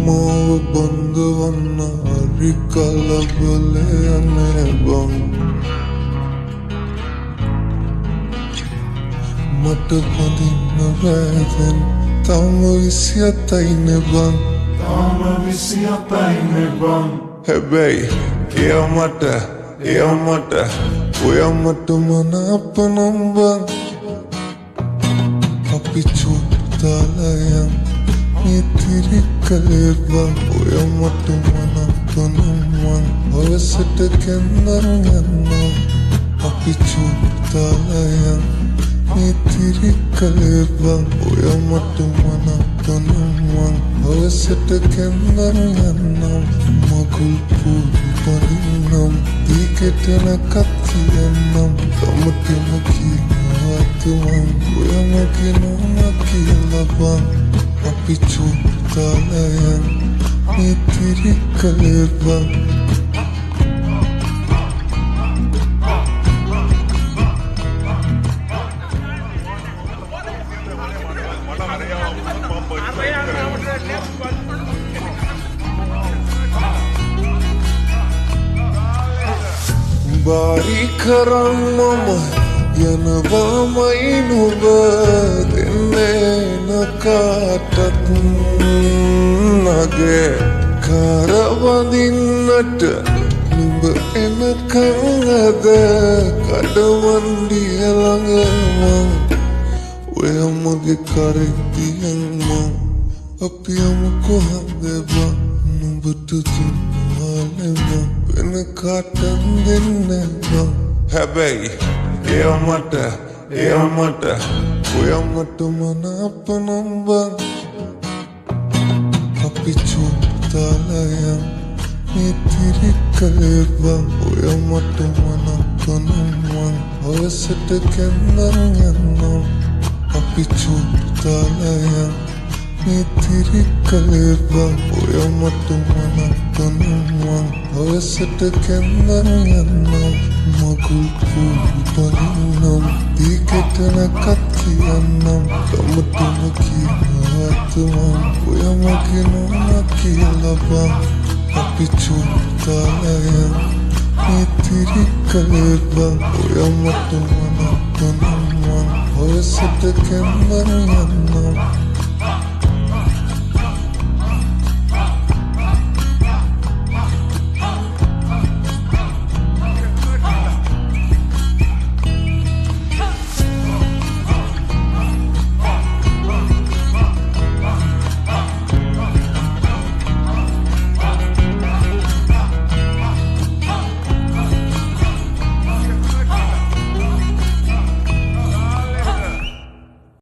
මාව බඳවන්න හරි කලබලයනේ බං මට බඳින්න බැදෙන් තම 27යිනේ බං හැබැයි එයා මට ඔයා මට මනාප නම් බං අපි චුට්ටලයන් ඉතිරි කලේ බං ඔයා මට මනාප නම් බං අවසට කැන්දන් යන්නම් අපි චුට්ටලයන් ඉතිරි කලේ බං ඔයා මට මනාප නම් බං අවසට කැන්දන් යන්නම් මගුල් පූපරින්නම් දීකටන කතියන්නම් තමටම කියනවාතුමන් ඔයා මගේ නොම කියලා බං අපි චුට්ටලයන් ඉතිරි කලේ බං බාරි කරන්නම යනවාමයි නුඹ දෙන්නේ නකාටත් නගේ කරවදින්නට නුඹ එනකංගද කඩවන්ඩිය ළඟමං ඔය මගේ කරෙක්තියන්මං අපි යමු කොහොමද බං නුඹට දුන්නාලෙමං වෙන කාටත් දෙන්නේ බං හැබැයි එයා මට ඔයා මට මනාප නම් බං අපි චුට්ටලයන් ඉතිරි කලේ බං ඔයා මට මනාප නම් බං අවසට කැන්දන් යන්නම් අපි චුට්ටලයන් ඉතිරි කලේ බං ඔයා මට මනාප නම් බං අවසට කැන්දන් යන්නම් මගුල් පූපරින්නම් දීකටන කතියන්නම් තමටම කියනවාතුමන් ඔයා මගේ නොම කියලා බං අපි චුට්ටලයන් ඉතිරි කලේ බං ඔයා මට මනාප නම් බං අවසට කැන්දන් යන්නම්